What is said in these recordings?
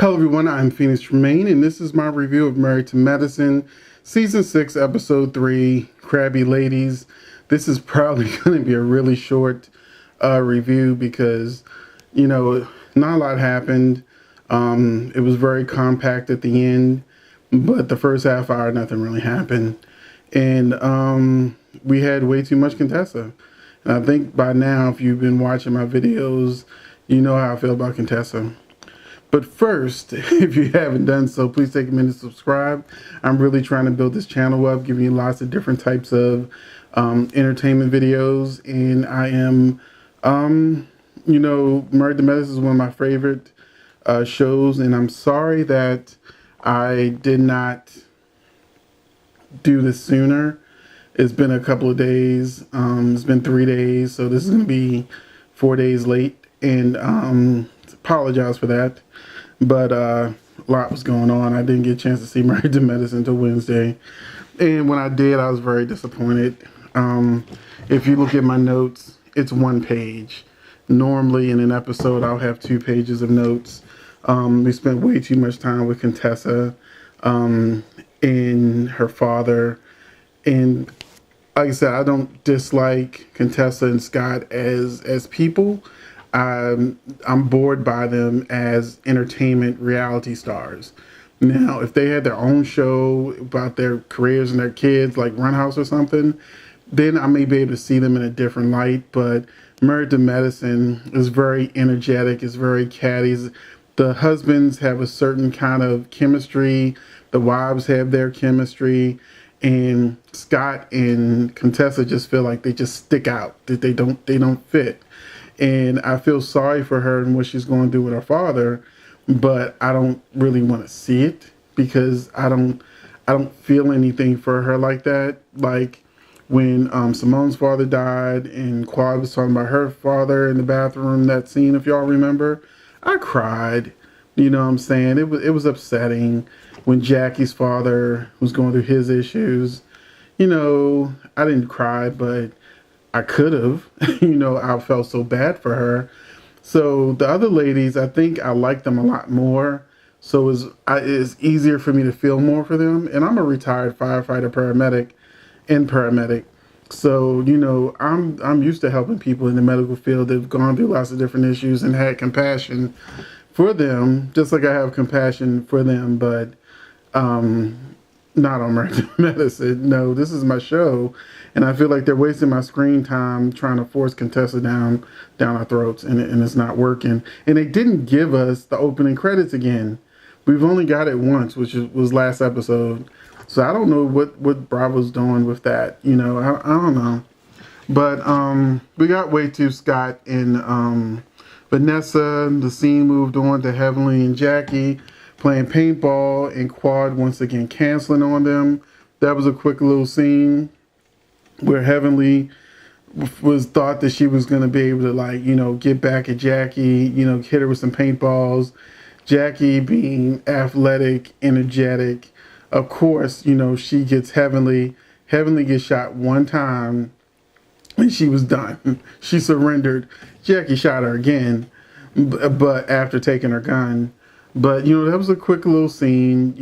Hello everyone, I'm Phoenix Tremayne, and this is my review of Married to Medicine, Season 6, Episode 3, Crabby Ladies. This is probably going to be a really short review because, not a lot happened. It was very compact at the end, but the first half hour, nothing really happened. And we had way too much Contessa. And I think by now, if you've been watching my videos, you know how I feel about Contessa. But first, if you haven't done so, please take a minute to subscribe. I'm really trying to build this channel up, giving you lots of different types of entertainment videos. And I am, Married to Medicine is one of my favorite shows. And I'm sorry that I did not do this sooner. It's been a couple of days. It's been 3 days. So this is going to be 4 days late. And apologize for that. But a lot was going on. I didn't get a chance to see Married to Medicine until Wednesday. And when I did, I was very disappointed. If you look at my notes, it's 1 page. Normally in an episode, I'll have 2 pages of notes. We spent way too much time with Contessa and her father. And like I said, I don't dislike Contessa and Scott as people. I'm bored by them as entertainment reality stars. Now, if they had their own show about their careers and their kids, like Run House or something, then I may be able to see them in a different light. But Married to Medicine is very energetic, it's very catty. The husbands have a certain kind of chemistry. The wives have their chemistry. And Scott and Contessa just feel like they just stick out, that they don't fit. And I feel sorry for her and what she's going to do with her father, but I don't really want to see it because I don't feel anything for her like that. Like when Simone's father died and Quad was talking about her father in the bathroom, that scene, if y'all remember, I cried. You know what I'm saying? It was upsetting when Jackie's father was going through his issues. I didn't cry, but I could have, I felt so bad for her. So the other ladies, I think I like them a lot more. So it's easier for me to feel more for them. And I'm a retired firefighter, paramedic. So, I'm used to helping people in the medical field that have gone through lots of different issues and had compassion for them, just like I have compassion for them, but not on Married to Medicine. No, this is my show, and I feel like they're wasting my screen time trying to force Contessa down our throats, and it's not working. And they didn't give us the opening credits again. We've only got it once, which was last episode. So I don't know what Bravo's doing with that. I don't know. But we got way too Scott and Vanessa. The scene moved on to Heavenly and Jackie playing paintball, and Quad once again canceling on them. That was a quick little scene where Heavenly was thought that she was going to be able to get back at Jackie, hit her with some paintballs. Jackie being athletic, energetic. Of course, she gets Heavenly. Heavenly gets shot 1 time and she was done. She surrendered. Jackie shot her again, but after taking her gun. But, that was a quick little scene,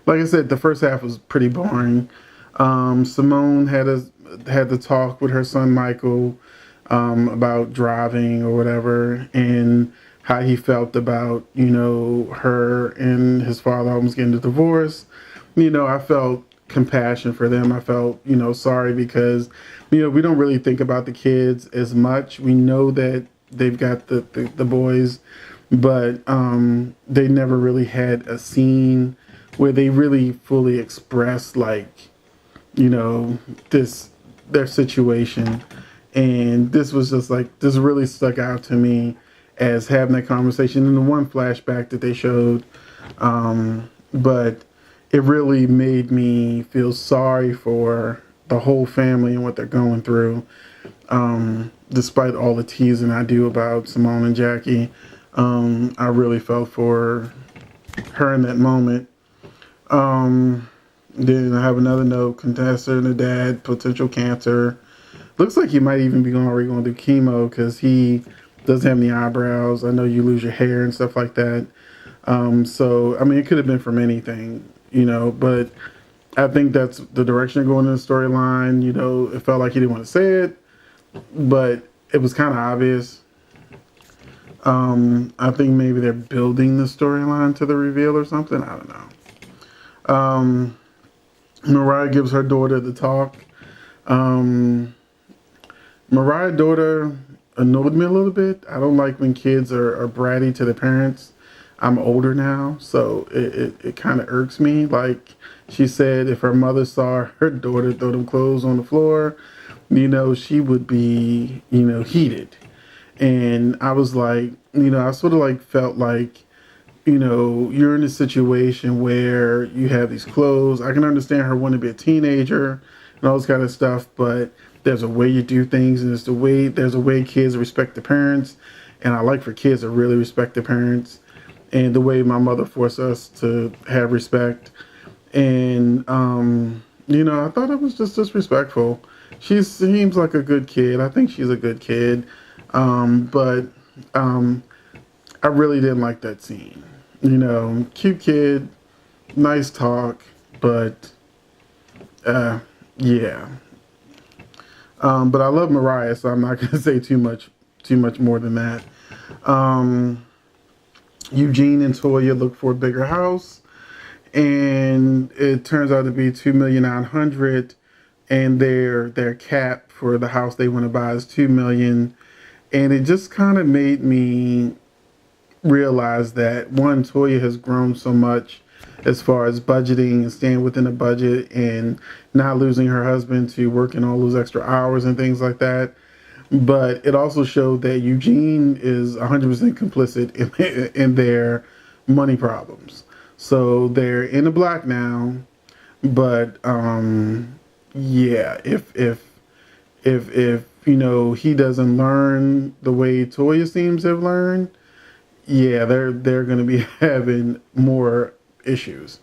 like I said, the first half was pretty boring. Simone had to talk with her son, Michael, about driving or whatever, and how he felt about, her and his father almost getting a divorce. I felt compassion for them. I felt, sorry because, we don't really think about the kids as much. We know that they've got the boys, but they never really had a scene where they really fully expressed their situation. And this was just this really stuck out to me as having that conversation in the one flashback that they showed. But it really made me feel sorry for the whole family and what they're going through. Despite all the teasing I do about Simone and Jackie, I really felt for her in that moment. Then I have another note: Contessa and her dad, potential cancer. Looks like he might even be already going to do chemo because he doesn't have any eyebrows. I know you lose your hair and stuff like that. So I mean, it could have been from anything, but I think that's the direction they're going in the storyline. It felt like he didn't want to say it, but it was kind of obvious. I think maybe they're building the storyline to the reveal or something. I don't know. Mariah gives her daughter the talk. Mariah's daughter annoyed me a little bit. I don't like when kids are bratty to their parents. I'm older now, so it kind of irks me. Like she said, if her mother saw her daughter throw them clothes on the floor, she would be, heated. And I was like, I sort of like felt like, you're in a situation where you have these clothes. I can understand her wanting to be a teenager and all this kind of stuff, but there's a way you do things, and there's a way kids respect their parents. And I like for kids to really respect their parents, and the way my mother forced us to have respect. And, I thought it was just disrespectful. She seems like a good kid. I think she's a good kid. But I really didn't like that scene. Cute kid, nice talk, but yeah. But I love Mariah, so I'm not gonna say too much more than that. Eugene and Toya look for a bigger house, and it turns out to be $2,900,000, and their cap for the house they want to buy is $2 million. And it just kind of made me realize that, one, Toya has grown so much as far as budgeting and staying within a budget and not losing her husband to working all those extra hours and things like that. But it also showed that Eugene is 100% complicit in their money problems. So they're in the black now, but yeah, if he doesn't learn the way Toya seems to have learned, yeah, they're going to be having more issues.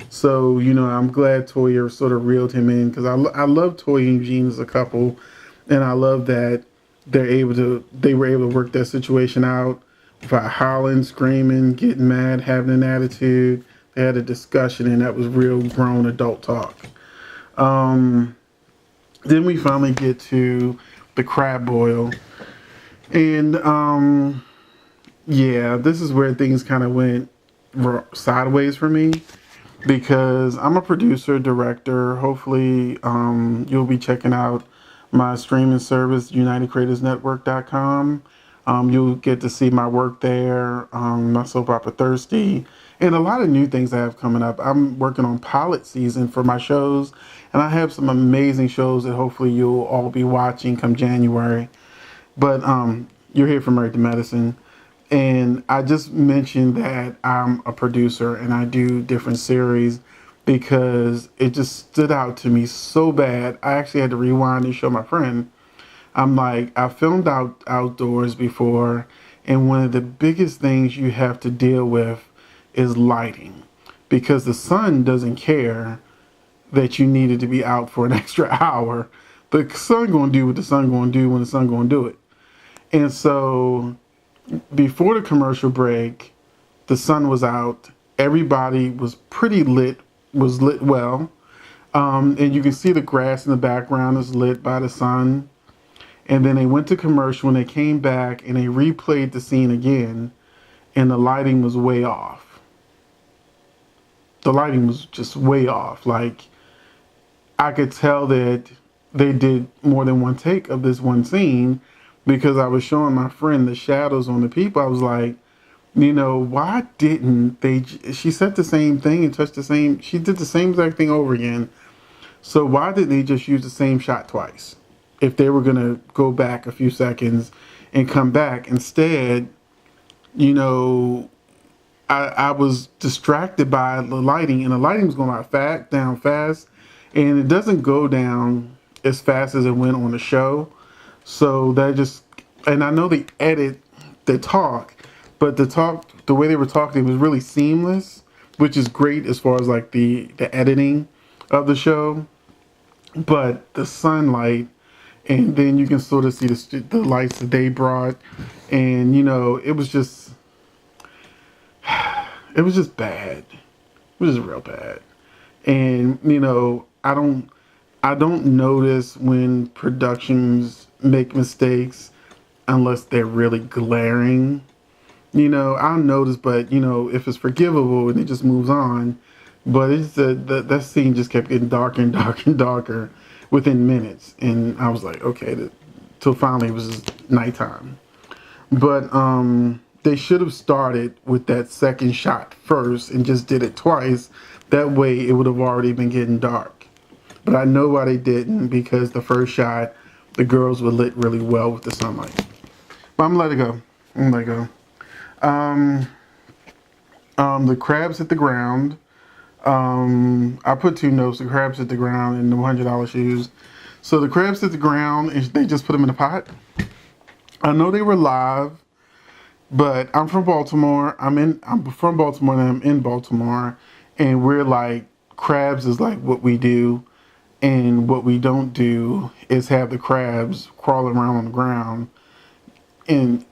So, I'm glad Toya sort of reeled him in, because I love Toya and Eugene as a couple, and I love that they were able to work that situation out without howling, screaming, getting mad, having an attitude. They had a discussion, and that was real grown adult talk. Then we finally get to the crab boil, and yeah, this is where things kind of went sideways for me, because I'm a producer, director. Hopefully, you'll be checking out my streaming service, UnitedCreatorsNetwork.com. You'll get to see my work there, my soap opera Thirsty, and a lot of new things I have coming up. I'm working on pilot season for my shows, and I have some amazing shows that hopefully you'll all be watching come January. But you're here for Married to Medicine. And I just mentioned that I'm a producer and I do different series because it just stood out to me so bad. I actually had to rewind and show my friend. I'm like, I filmed outdoors before, and one of the biggest things you have to deal with is lighting, because the sun doesn't care that you needed to be out for an extra hour. The sun gonna do what the sun gonna do when the sun gonna do it. And so before the commercial break, the sun was out. Everybody was was lit well. And you can see the grass in the background is lit by the sun. And then they went to commercial and they came back and they replayed the scene again, and the lighting was way off. The lighting was just way off. Like, I could tell that they did more than one take of this one scene, because I was showing my friend the shadows on the people. I was like, why didn't they? She said the same thing and she did the same exact thing over again. So why did they just use the same shot twice if they were going to go back a few seconds and come back? Instead, I was distracted by the lighting, and the lighting was going down fast, and it doesn't go down as fast as it went on the show. So and I know they edit the talk, but the way they were talking, it was really seamless, which is great as far as like the editing of the show. But the sunlight, and then you can sort of see the lights that they brought, And it was just bad. It was just real bad. And I don't notice when productions make mistakes unless they're really glaring. I'll notice, but if it's forgivable and it just moves on. But it's that scene just kept getting darker and darker and darker within minutes, and I was like, okay, till finally it was just nighttime. But they should have started with that second shot first and just did it twice. That way, it would have already been getting dark. But I know why they didn't, because the first shot, the girls were lit really well with the sunlight. But I'm gonna let it go. I'm gonna let it go. The crabs hit the ground. I put two notes. The crabs hit the ground and the $100 shoes. So the crabs hit the ground and they just put them in a pot. I know they were live, but I'm from Baltimore. I'm from Baltimore and I'm in Baltimore, and we're like, crabs is like what we do, and what we don't do is have the crabs crawling around on the ground and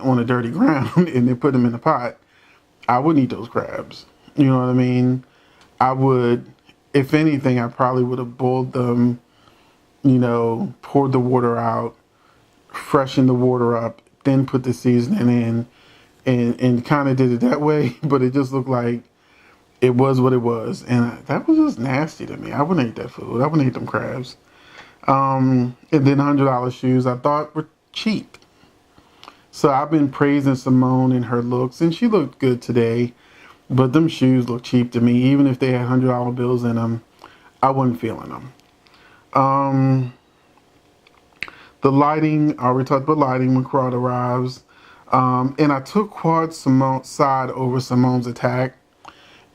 on the dirty ground and they put them in a pot. I wouldn't eat those crabs. You know what I mean? I would, if anything, I probably would have boiled them, poured the water out, freshened the water up, then put the seasoning in, and kind of did it that way. But it just looked like it was what it was. And that was just nasty to me. I wouldn't eat that food. I wouldn't eat them crabs. And then $100 shoes I thought were cheap. So I've been praising Simone and her looks, and she looked good today. But them shoes look cheap to me. Even if they had $100 bills in them, I wasn't feeling them. The lighting, I already talked about lighting when Quad arrives. And I took Quad's side over Simone's attack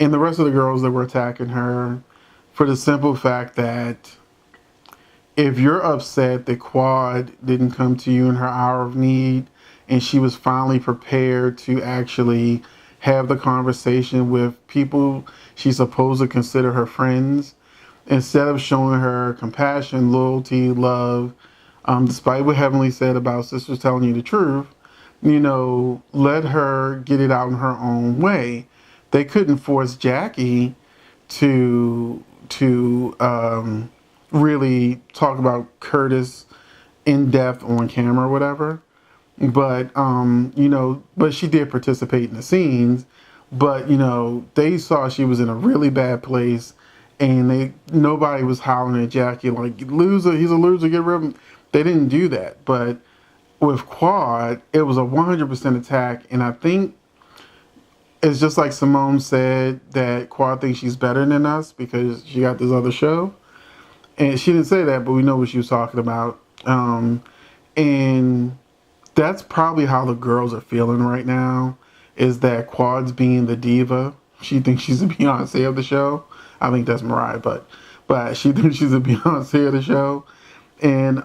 and the rest of the girls that were attacking her, for the simple fact that if you're upset that Quad didn't come to you in her hour of need and she was finally prepared to actually have the conversation with people she's supposed to consider her friends, instead of showing her compassion, loyalty, love, despite what Heavenly said about sisters telling you the truth, let her get it out in her own way. They couldn't force Jackie to really talk about Curtis in depth on camera or whatever. But but she did participate in the scenes. But they saw she was in a really bad place, and nobody was hollering at Jackie like, loser, he's a loser, get rid of him. They didn't do that. But with Quad, it was a 100% attack, and I think it's just like Simone said, that Quad thinks she's better than us because she got this other show. And she didn't say that, but we know what she was talking about. And that's probably how the girls are feeling right now, is that Quad's being the diva. She thinks she's the Beyonce of the show. I think that's Mariah, but she thinks she's the Beyonce of the show. And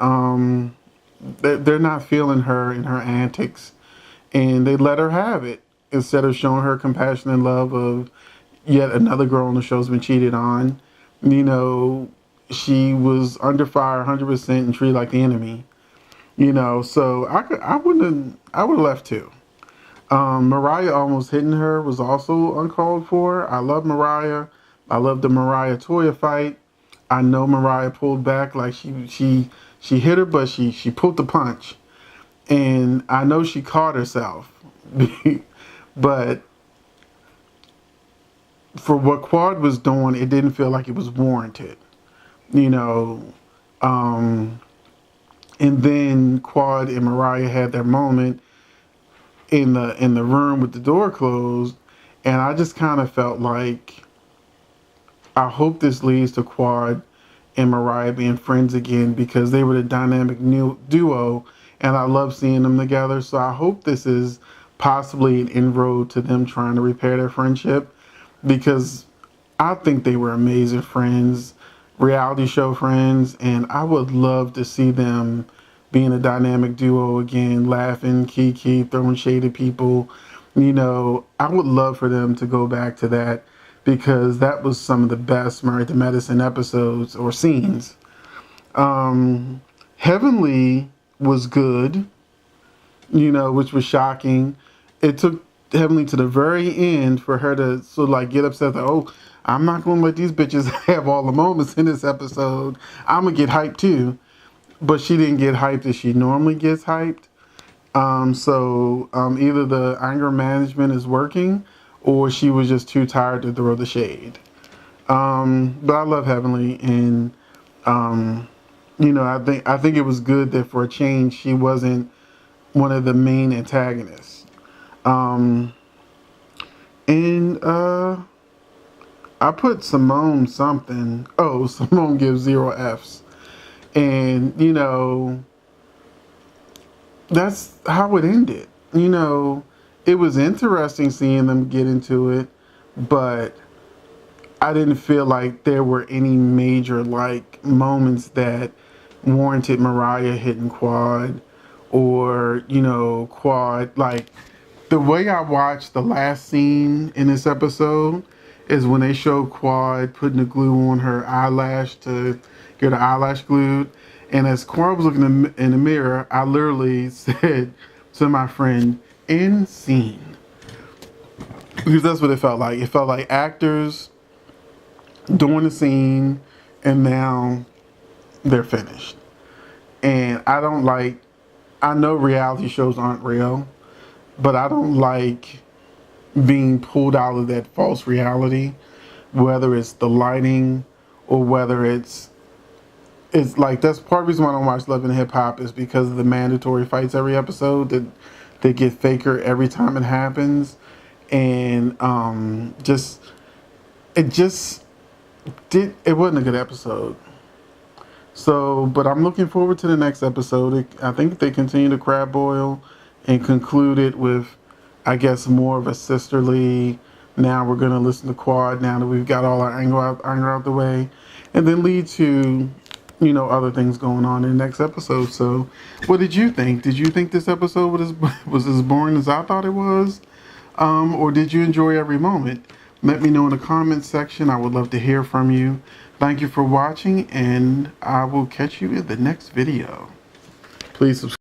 they're not feeling her in her antics. And they let her have it, instead of showing her compassion and love of yet another girl on the show's been cheated on. She was under fire 100% and treated like the enemy. So I would have left too. Mariah almost hitting her was also uncalled for. I love Mariah. I love the Mariah Toya fight. I know Mariah pulled back, like she hit her, but she pulled the punch, and I know she caught herself. But for what Quad was doing, it didn't feel like it was warranted. And then Quad and Mariah had their moment in the room with the door closed, and I just kind of felt like, I hope this leads to Quad and Mariah being friends again, because they were the dynamic new duo, and I love seeing them together. So I hope this is possibly an inroad to them trying to repair their friendship, because I think they were amazing friends, reality show friends, and I would love to see them being a dynamic duo again, laughing, kiki, throwing shade at people. I would love for them to go back to that, because that was some of the best Married to Medicine episodes or scenes. Heavenly was good. which was shocking. It took Heavenly to the very end for her to sort of like get upset that, oh, I'm not going to let these bitches have all the moments in this episode. I'm going to get hyped too. But she didn't get hyped as she normally gets hyped. So either the anger management is working or she was just too tired to throw the shade. But I love Heavenly, and I think it was good that for a change she wasn't one of the main antagonists. And I put Simone something. Oh, Simone gives 0 Fs. And, that's how it ended. It was interesting seeing them get into it, but I didn't feel like there were any major like moments that warranted Mariah hitting Quad, or Quad, like the way I watched the last scene in this episode is when they showed Quad putting the glue on her eyelash to get her eyelash glued. And as Quad was looking in the mirror, I literally said to my friend, "End scene." Because that's what it felt like. It felt like actors doing the scene and now they're finished. And I know reality shows aren't real, but I don't like being pulled out of that false reality, whether it's the lighting or whether it's like, that's part of the reason why I don't watch Love and Hip Hop, is because of the mandatory fights every episode that they get faker every time it happens. And it wasn't a good episode. So, but I'm looking forward to the next episode. I think they continue the crab boil and conclude it with, I guess, more of a sisterly, now we're going to listen to Quad now that we've got all our anger out the way, and then lead to, other things going on in the next episode. So, what did you think? Did you think this episode was as boring as I thought it was? Or did you enjoy every moment? Let me know in the comments section. I would love to hear from you. Thank you for watching, and I will catch you in the next video. Please subscribe.